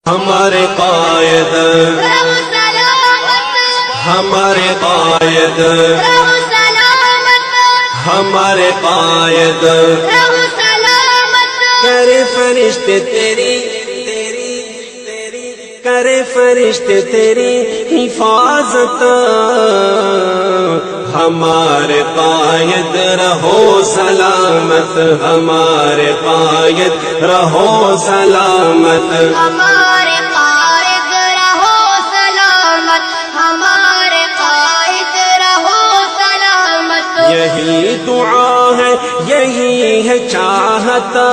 ہمارے قائد ہمارے قائد ہمارے قائد کرے فرشتے تیری کرے فرشتے تیری حفاظت ہمارے قائد رہو سلامت ہمارے قائد رہو سلامت ہمارے قائد رہو سلامت ہمارے قائد رہو سلامت یہی دعا ہے یہی ہے چاہتا